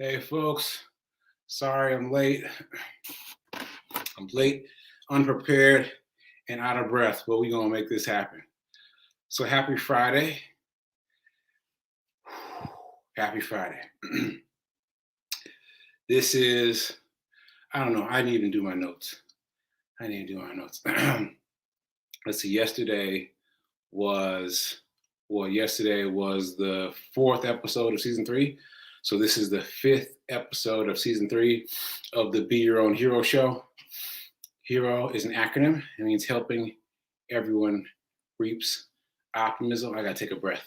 Hey folks, sorry I'm late. I'm late, unprepared, and out of breath, but we're gonna make this happen. So happy Friday. Happy Friday. This is, I don't know, I didn't even do my notes. I didn't even do my notes. Let's see, yesterday was the fourth episode of season 3. So this is the fifth episode of season 3 of the Be Your Own Hero show. HERO is an acronym. It means helping everyone reaps optimism. I gotta take a breath.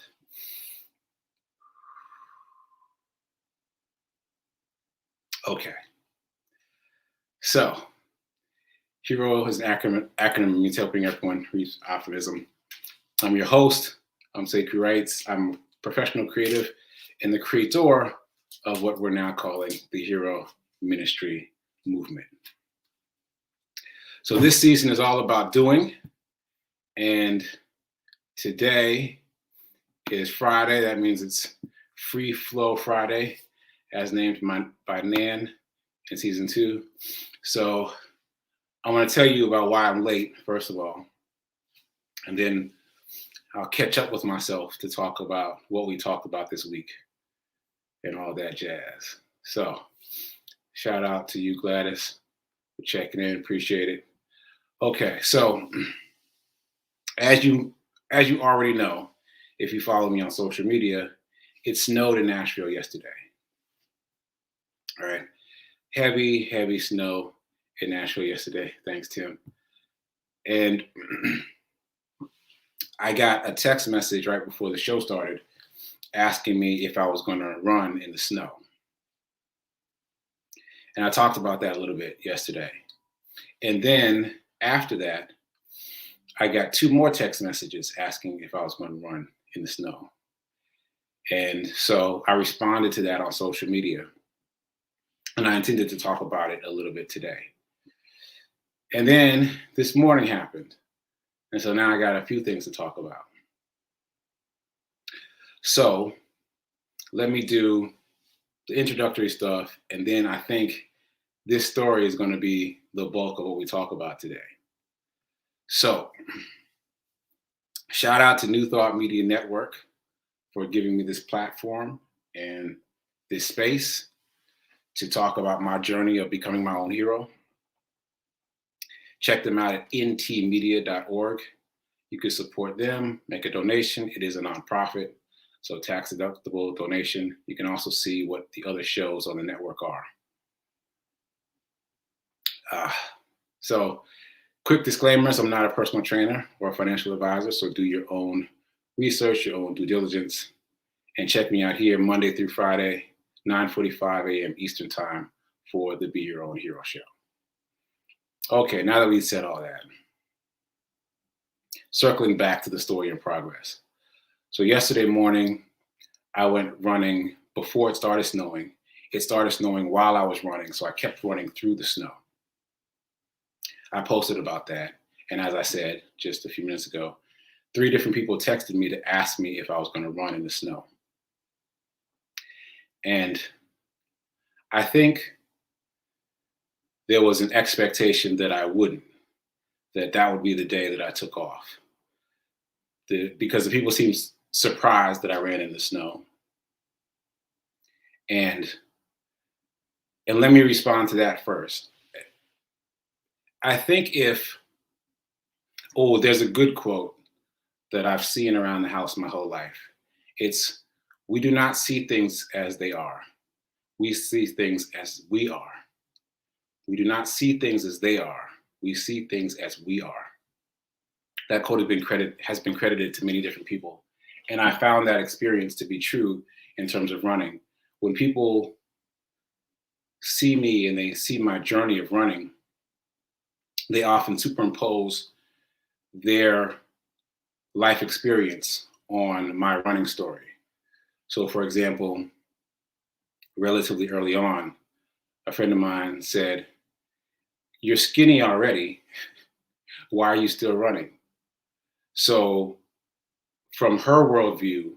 Okay. So, HERO is an acronym means helping everyone reach optimism. I'm your host. I'm sekouwrites. I'm a professional creative and the creator of what we're now calling the HERO Ministry Movement. So this season is all about doing, and today is Friday. That means it's Free Flow Friday, as named by Nan in season 2. So I want to tell you about why I'm late, first of all, and then I'll catch up with myself to talk about what we talked about this week and all that jazz. So shout out to you, Gladys, for checking in. Appreciate it. Okay, so as you already know, if you follow me on social media, it snowed in Nashville yesterday. All right. Heavy snow in Nashville yesterday. Thanks, Tim. And I got a text message right before the show started asking me if I was going to run in the snow. And I talked about that a little bit yesterday. And then after that, I got 2 more text messages asking if I was going to run in the snow. And so I responded to that on social media. And I intended to talk about it a little bit today. And then this morning happened. And so now I got a few things to talk about. So let me do the introductory stuff. And then I think this story is going to be the bulk of what we talk about today. So shout out to New Thought Media Network for giving me this platform and this space to talk about my journey of becoming my own hero. Check them out at ntmedia.org. You can support them, make a donation. It is a nonprofit, so tax-deductible donation. You can also see what the other shows on the network are. So quick disclaimers, I'm not a personal trainer or a financial advisor, so do your own research, your own due diligence, and check me out here Monday through Friday, 9:45 a.m. Eastern Time for the Be Your Own Hero show. Okay, now that we've said all that, circling back to the story in progress. So yesterday morning, I went running before it started snowing. It started snowing while I was running, so I kept running through the snow. I posted about that, and as I said just a few minutes ago, 3 different people texted me to ask me if I was going to run in the snow. And I think there was an expectation that I wouldn't, that would be the day that I took off. Because the people seemed surprised that I ran in the snow. And let me respond to that first. I think there's a good quote that I've seen around the house my whole life. It's, we do not see things as they are. We see things as we are. We do not see things as they are. We see things as we are. That quote has been credited to many different people. And I found that experience to be true in terms of running. When people see me and they see my journey of running, they often superimpose their life experience on my running story. So for example, relatively early on, a friend of mine said, "You're skinny already. Why are you still running?" So from her worldview,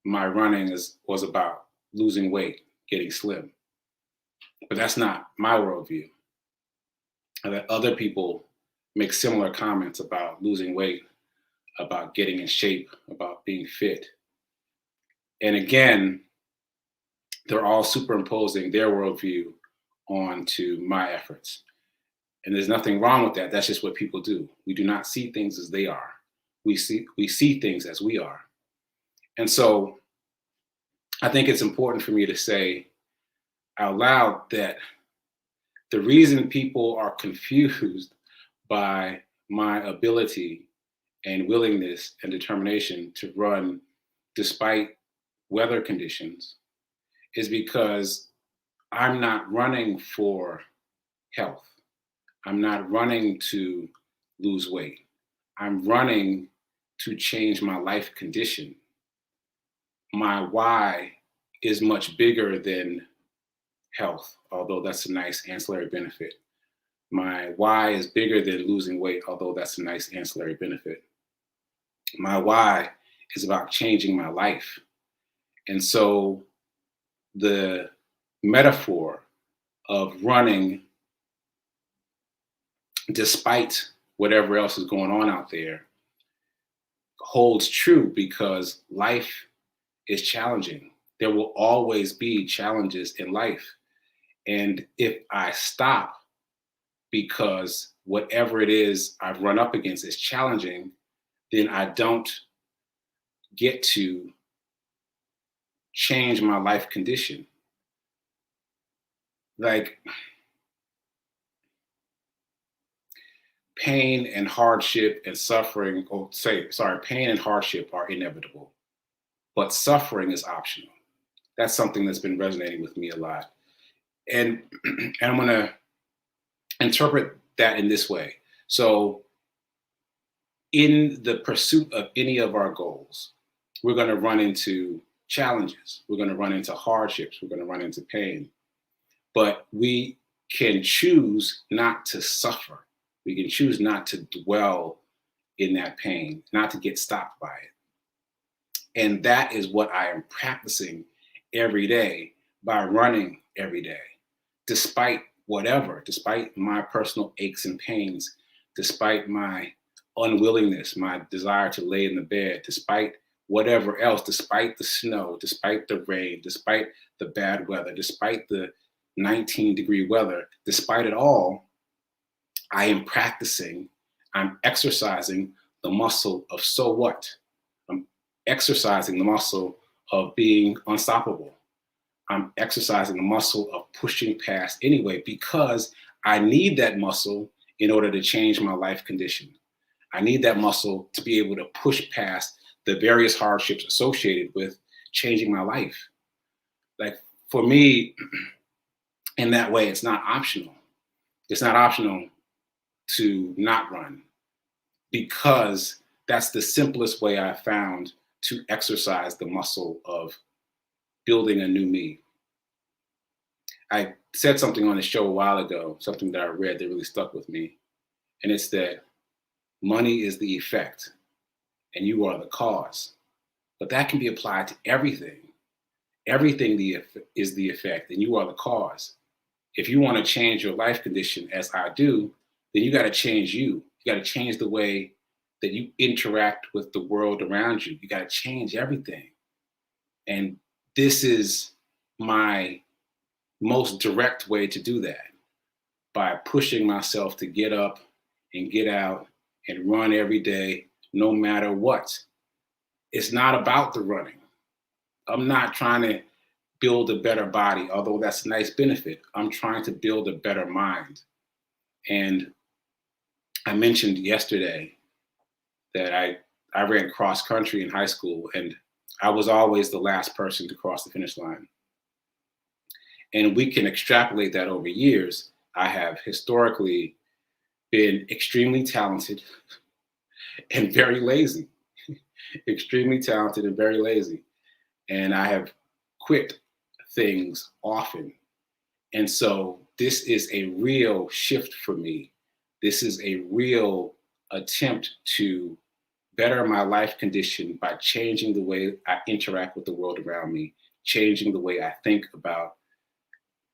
my running was about losing weight, getting slim. But that's not my worldview. And that other people make similar comments about losing weight, about getting in shape, about being fit. And again, they're all superimposing their worldview onto my efforts. And there's nothing wrong with that. That's just what people do. We do not see things as they are. We see things as we are. And so I think it's important for me to say out loud that the reason people are confused by my ability and willingness and determination to run despite weather conditions is because I'm not running for health. I'm not running to lose weight. I'm running to change my life condition. My why is much bigger than health, although that's a nice ancillary benefit. My why is bigger than losing weight, although that's a nice ancillary benefit. My why is about changing my life. And so the metaphor of running despite whatever else is going on out there holds true because life is challenging. There will always be challenges in life. And if I stop because whatever it is I've run up against is challenging, then I don't get to change my life condition. Like, pain and hardship and suffering, pain and hardship are inevitable, but suffering is optional. That's something that's been resonating with me a lot. And, and I'm going to interpret that in this way. So, in the pursuit of any of our goals, we're going to run into challenges, we're going to run into hardships, we're going to run into pain. But we can choose not to suffer. We can choose not to dwell in that pain, not to get stopped by it. And that is what I am practicing every day by running every day, despite whatever, despite my personal aches and pains, despite my unwillingness, my desire to lay in the bed, despite whatever else, despite the snow, despite the rain, despite the bad weather, despite the 19-degree weather, despite it all, I am practicing, I'm exercising the muscle of so what? I'm exercising the muscle of being unstoppable. I'm exercising the muscle of pushing past anyway, because I need that muscle in order to change my life condition. I need that muscle to be able to push past the various hardships associated with changing my life. Like, for me, in that way, it's not optional. It's not optional to not run, because that's the simplest way I found to exercise the muscle of building a new me. I said something on the show a while ago, something that I read that really stuck with me. And it's that money is the effect and you are the cause. But that can be applied to everything. Everything is the effect and you are the cause. If you want to change your life condition, as I do, then you got to change you. You got to change the way that you interact with the world around you. You got to change everything. And this is my most direct way to do that, by pushing myself to get up and get out and run every day, no matter what. It's not about the running. I'm not trying to build a better body, although that's a nice benefit. I'm trying to build a better mind. And I mentioned yesterday that I ran cross country in high school, and I was always the last person to cross the finish line. And we can extrapolate that over years. I have historically been extremely talented and very lazy, extremely talented and very lazy. And I have quit things often. And so this is a real shift for me. This is a real attempt to better my life condition by changing the way I interact with the world around me, changing the way I think about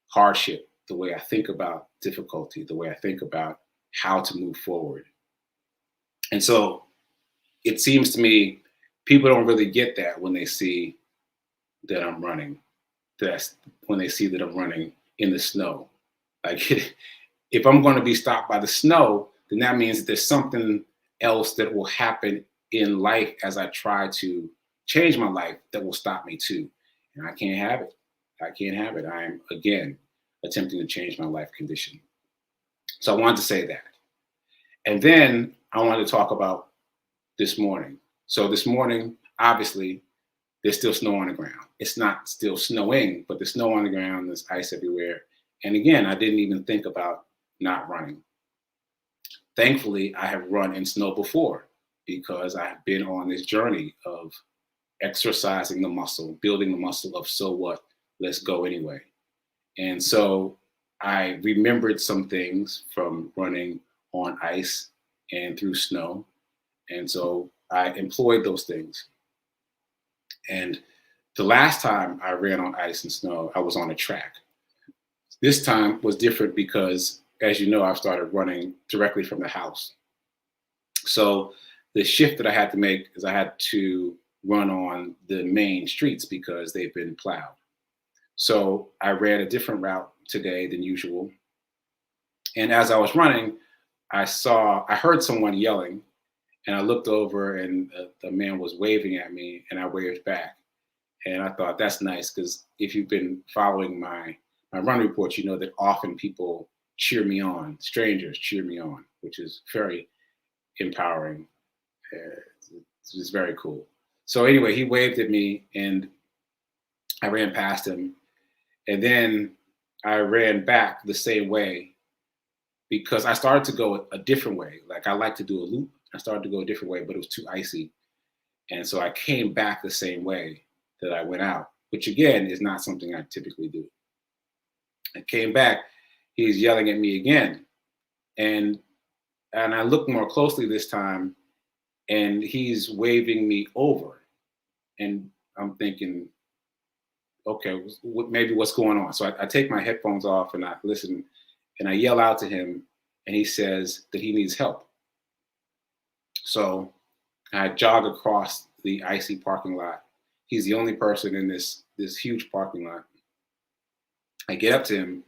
hardship, the way I think about difficulty, the way I think about how to move forward. And so it seems to me people don't really get that when they see that I'm running. That's when they see that I'm running in the snow. Like if I'm going to be stopped by the snow, then that means that there's something else that will happen in life as I try to change my life that will stop me too. And I can't have it. I can't have it. I am, again, attempting to change my life condition. So I wanted to say that. And then I wanted to talk about this morning. So this morning, obviously, there's still snow on the ground. It's not still snowing, but there's snow on the ground, there's ice everywhere. And again, I didn't even think about not running. Thankfully, I have run in snow before because I have been on this journey of exercising the muscle, building the muscle of so what, let's go anyway. And so I remembered some things from running on ice and through snow. And so I employed those things. And the last time I ran on ice and snow, I was on a track. This time was different because, as you know, I've started running directly from the house. So the shift that I had to make is I had to run on the main streets because they've been plowed. So I ran a different route today than usual. And as I was running, I heard someone yelling, and I looked over and the man was waving at me, and I waved back. And I thought, that's nice, because if you've been following my run reports, you know that often people cheer me on, strangers cheer me on, which is very empowering. It's just very cool. So anyway, he waved at me and I ran past him. And then I ran back the same way because I started to go a different way. Like I like to do a loop. I started to go a different way, but it was too icy. And so I came back the same way that I went out, which again is not something I typically do. I came back, he's yelling at me again. And I looked more closely this time and he's waving me over. And I'm thinking, okay, maybe what's going on? So I take my headphones off and I listen and I yell out to him and he says that he needs help. So I jog across the icy parking lot. He's the only person in this huge parking lot. I get up to him.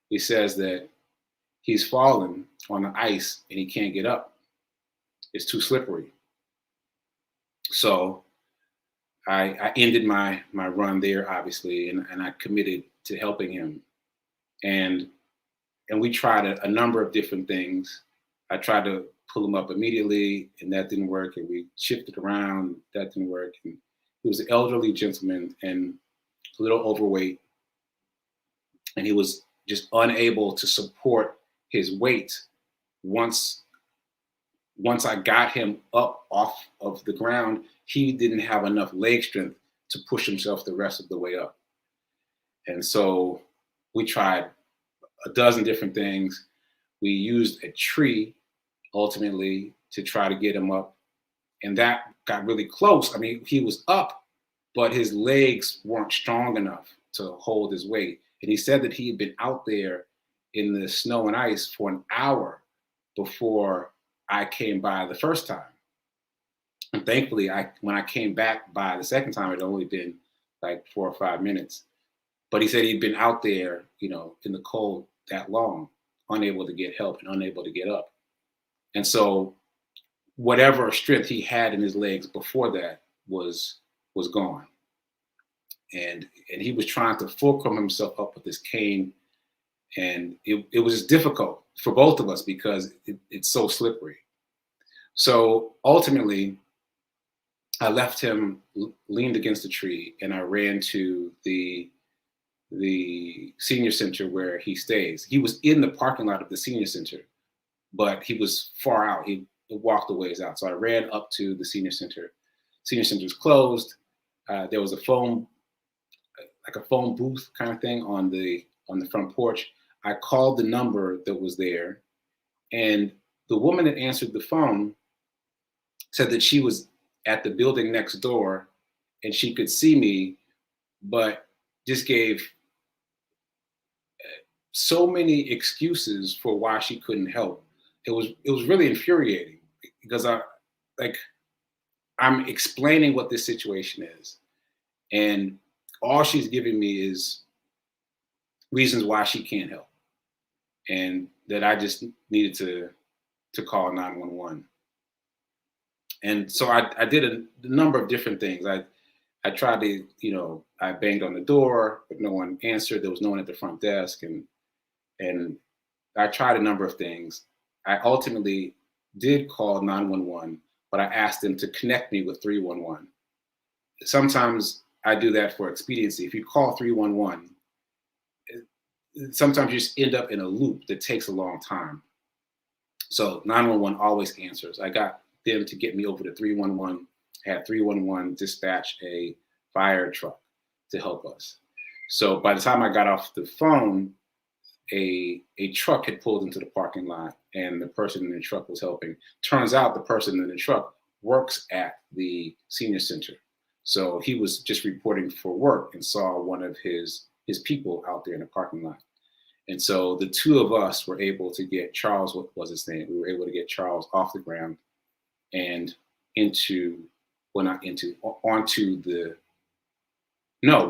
He says that he's fallen on the ice and he can't get up. It's too slippery. So I ended my run there, obviously, and I committed to helping him. And we tried a number of different things. I tried to pull him up immediately, and that didn't work. And we shifted around, that didn't work. And he was an elderly gentleman and a little overweight. And he was just unable to support his weight once I got him up off of the ground. He didn't have enough leg strength to push himself the rest of the way up. And so we tried a dozen different things. We used a tree ultimately to try to get him up. And that got really close. I mean, he was up, but his legs weren't strong enough to hold his weight. And he said that he had been out there in the snow and ice for an hour before I came by the first time. And thankfully, when I came back by the second time, it had only been like 4 or 5 minutes. But he said he'd been out there, in the cold that long, unable to get help and unable to get up. And so whatever strength he had in his legs before that was gone. And he was trying to fulcrum himself up with this cane. And it was just difficult for both of us because it's so slippery. So ultimately, I left him leaned against a tree and I ran to the senior center where he stays. He was in the parking lot of the senior center, but he was far out. He walked a ways out. So I ran up to the senior center. Senior center is closed. There was a phone booth kind of thing on the front porch. I called the number that was there, and the woman that answered the phone said that she was at the building next door and she could see me, but just gave so many excuses for why she couldn't help. It was really infuriating because like I'm explaining what this situation is, and all she's giving me is reasons why she can't help, and that I just needed to call 911. And so I did a number of different things. I tried to, I banged on the door, but no one answered. There was no one at the front desk, and I tried a number of things. I ultimately did call 911, but I asked them to connect me with 311. Sometimes I do that for expediency. If you call 311, sometimes you just end up in a loop that takes a long time. So 911 always answers. I got them to get me over to 311, had 311 dispatch a fire truck to help us. So by the time I got off the phone, a truck had pulled into the parking lot, and the person in the truck was helping. Turns out the person in the truck works at the senior center. So he was just reporting for work and saw one of his people out there in the parking lot. And so the two of us were able to get Charles, what was his name? We were able to get Charles off the ground and onto we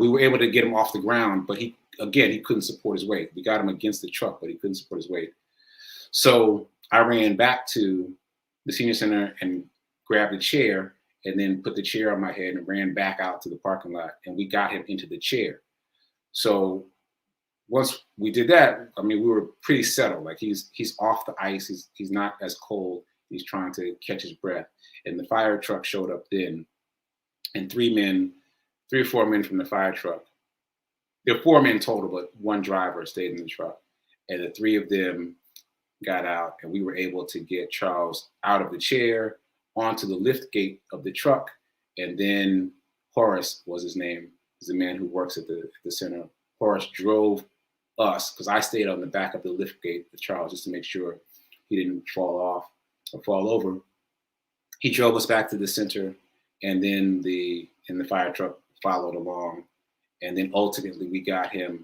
were able to get him off the ground, but he couldn't support his weight. We got him against the truck, but he couldn't support his weight. So I ran back to the senior center and grabbed a chair and then put the chair on my head and ran back out to the parking lot, and we got him into the chair. So once we did that, I mean, we were pretty settled. Like he's off the ice. He's not as cold. He's trying to catch his breath. And the fire truck showed up then, and 3 or 4 men from the fire truck. There were 4 men total, but one driver stayed in the truck. And the 3 of them got out, and we were able to get Charles out of the chair, onto the lift gate of the truck. And then Horace was his name, is the man who works at the center. Horace drove us, because I stayed on the back of the lift gate with Charles just to make sure he didn't fall off or fall over. He drove us back to the center, and then the fire truck followed along. And then ultimately we got him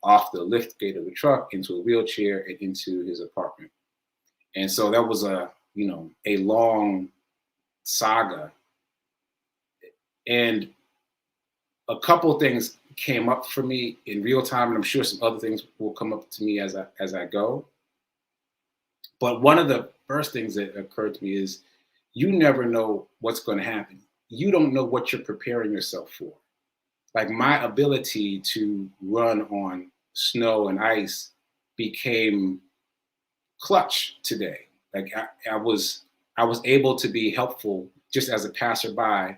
off the lift gate of the truck into a wheelchair and into his apartment. And so that was a long saga. And a couple things came up for me in real time, and I'm sure some other things will come up to me as I go. But one of the first things that occurred to me is, you never know what's going to happen. You don't know what you're preparing yourself for. Like, my ability to run on snow and ice became clutch today. Like I was able to be helpful just as a passerby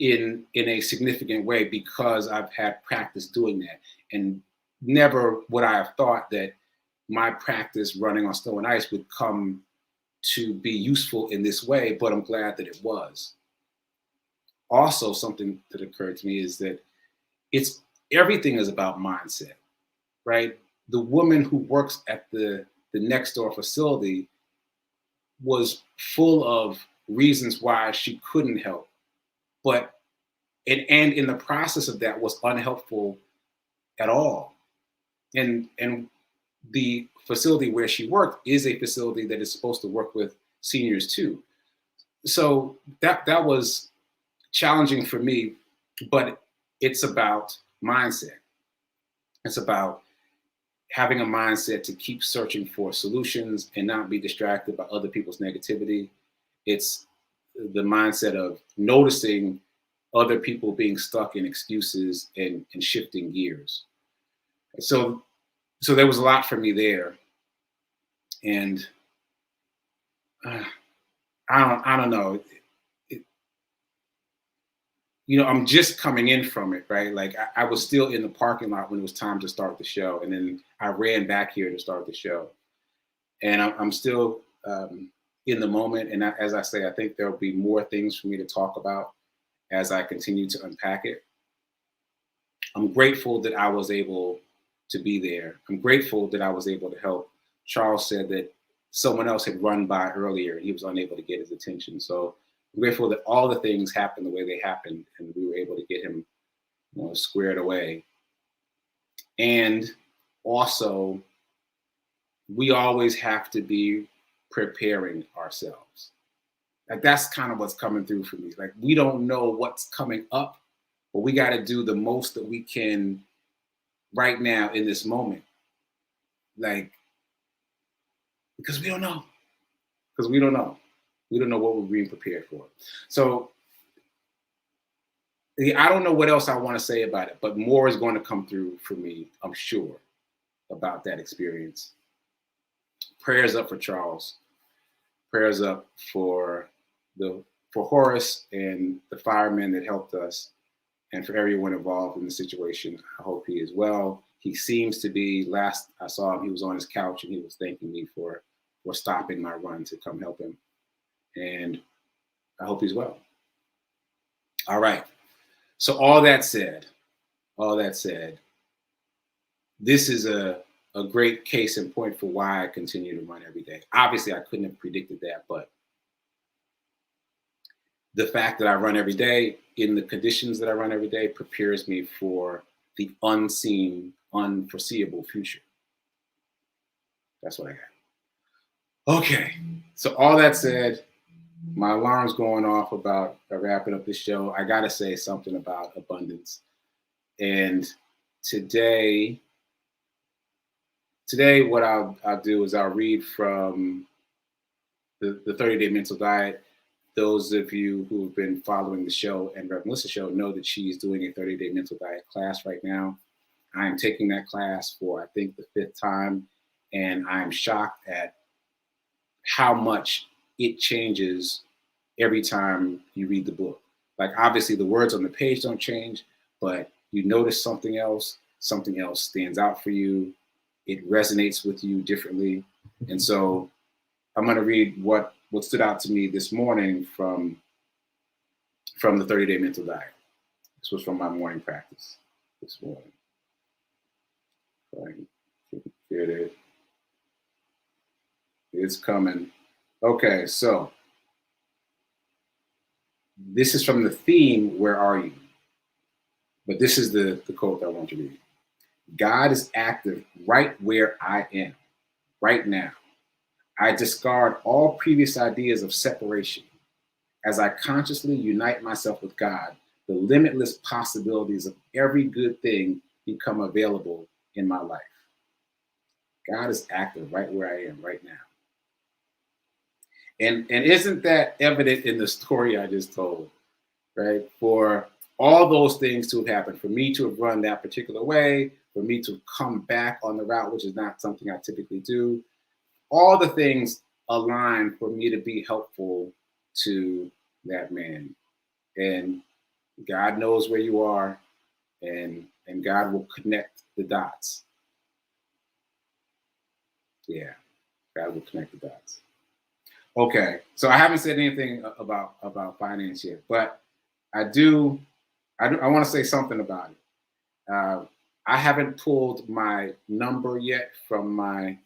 in a significant way, because I've had practice doing that. And never would I have thought that my practice running on snow and ice would come to be useful in this way, but I'm glad that it was. Also, something that occurred to me is that everything is about mindset, right? The woman who works at the next door facility was full of reasons why she couldn't help, but and in the process of that was unhelpful at all. And the facility where she worked is a facility that is supposed to work with seniors too. So that was challenging for me, but it's about mindset. It's about having a mindset to keep searching for solutions and not be distracted by other people's negativity. It's the mindset of noticing other people being stuck in excuses and shifting gears. So there was a lot for me there. And I don't know. I'm just coming in from it, right? Like I was still in the parking lot when it was time to start the show. And then I ran back here to start the show. And I'm still in the moment. And as I say, I think there'll be more things for me to talk about as I continue to unpack it. I'm grateful that I was able to be there. I'm grateful that I was able to help. Charles said that someone else had run by earlier and he was unable to get his attention. So I'm grateful that all the things happened the way they happened, and we were able to get him squared away. And also, we always have to be preparing ourselves. Like that's kind of what's coming through for me. Like we don't know what's coming up, but we got to do the most that we can right now in this moment. Like, because we don't know. Because we don't know. We don't know what we're being prepared for. So I don't know what else I want to say about it, but more is going to come through for me, I'm sure, about that experience. Prayers up for Charles. Prayers up for Horace and the firemen that helped us, and for everyone involved in the situation. I hope he is well. He seems to be. Last I saw him, he was on his couch and he was thanking me for stopping my run to come help him. And I hope he's well. All right. So all that said, this is a great case in point for why I continue to run every day. Obviously, I couldn't have predicted that, but the fact that I run every day in the conditions that I run every day prepares me for the unseen, unforeseeable future. That's what I got. Okay. So all that said, my alarm's going off about wrapping up this show. I got to say something about abundance. And today, what I'll do is I'll read from the 30-Day Mental Diet. Those of you who have been following the show and Rev Melissa's show know that she's doing a 30-Day Mental Diet class right now. I am taking that class for, I think, the 5th time, and I'm shocked at how much it changes every time you read the book. Like, obviously, the words on the page don't change, but you notice something else stands out for you. It resonates with you differently. And so I'm going to read what stood out to me this morning from the 30-Day Mental Diet. This was from my morning practice this morning. Here it is. It's coming. Okay, so this is from the theme, Where Are You? But this is the quote I want to read. God is active right where I am, right now. I discard all previous ideas of separation. As I consciously unite myself with God, the limitless possibilities of every good thing become available in my life. God is active right where I am right now. And isn't that evident in the story I just told, right? For all those things to have happened, for me to have run that particular way, for me to come back on the route, which is not something I typically do, all the things align for me to be helpful to that man. And God knows where you are, and God will connect the dots. Yeah, God will connect the dots. Okay, so I haven't said anything about finance yet, but I want to say something about it. I haven't pulled my number yet from my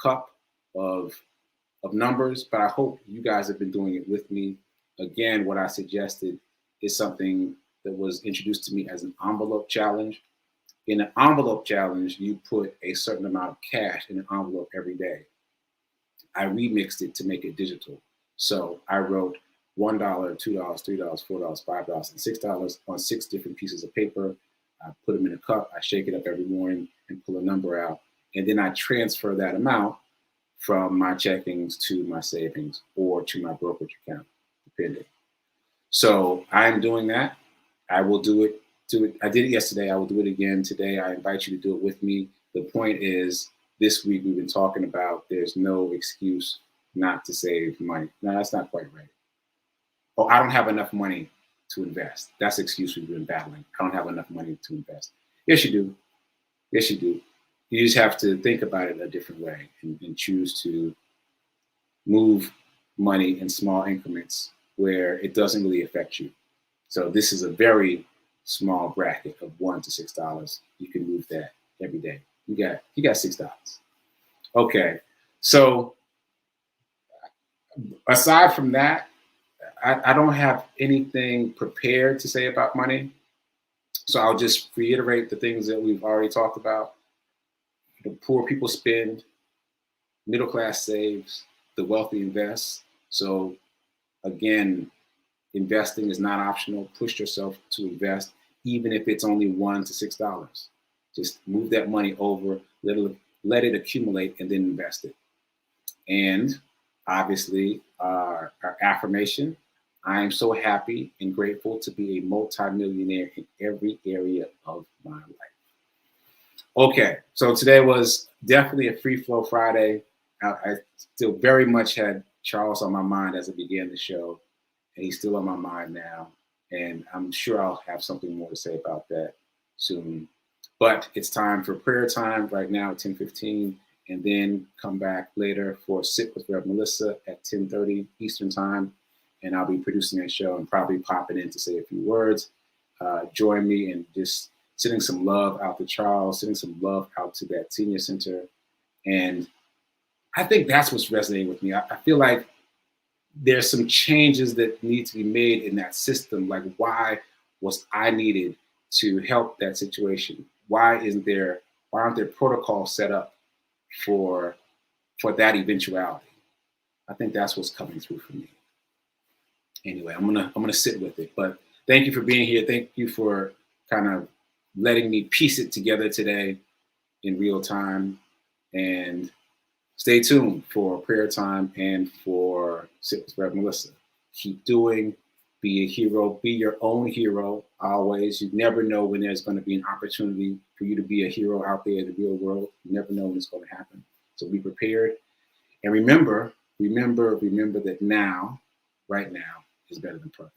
cup of numbers, but I hope you guys have been doing it with me. Again, what I suggested is something that was introduced to me as an envelope challenge. In an envelope challenge, you put a certain amount of cash in an envelope every day. I remixed it to make it digital. So I wrote $1, $2, $3, $4, $5, and $6 on 6 different pieces of paper. I put them in a cup. I shake it up every morning and pull a number out. And then I transfer that amount from my checkings to my savings or to my brokerage account, depending. So I'm doing that. I will do it. I did it yesterday. I will do it again today. I invite you to do it with me. The point is, this week we've been talking about there's no excuse not to save money. No, that's not quite right. Oh, I don't have enough money to invest. That's the excuse we've been battling. I don't have enough money to invest. Yes, you do. Yes, you do. You just have to think about it a different way and choose to move money in small increments where it doesn't really affect you. So this is a very small bracket of $1 to $6. You can move that every day. You got $6. Okay. So aside from that, I don't have anything prepared to say about money. So I'll just reiterate the things that we've already talked about. The poor people spend, middle class saves, the wealthy invest. So again, investing is not optional. Push yourself to invest, even if it's only $1 to $6. Just move that money over, let it accumulate, and then invest it. And obviously, our affirmation: I am so happy and grateful to be a multimillionaire in every area of my life. Okay, so today was definitely a free flow Friday. I still very much had Charles on my mind as I began the show, and he's still on my mind now. And I'm sure I'll have something more to say about that soon. But it's time for prayer time right now at 10:15, and then come back later for Sit with Rev Melissa at 10:30 Eastern Time. And I'll be producing that show and probably popping in to say a few words. Join me in just sending some love out to Charles, sending some love out to that senior center. And I think that's what's resonating with me. I feel like there's some changes that need to be made in that system. Like, why was I needed to help that situation? Why aren't there protocols set up for that eventuality? I think that's what's coming through for me. Anyway, I'm gonna sit with it. But thank you for being here. Thank you for kind of letting me piece it together today in real time. And stay tuned for prayer time and for Sit with Rev Melissa. Keep doing, be a hero, be your own hero always. You never know when there's going to be an opportunity for you to be a hero out there in the real world. You never know when it's going to happen. So be prepared. And remember that now, right now, is better than perfect.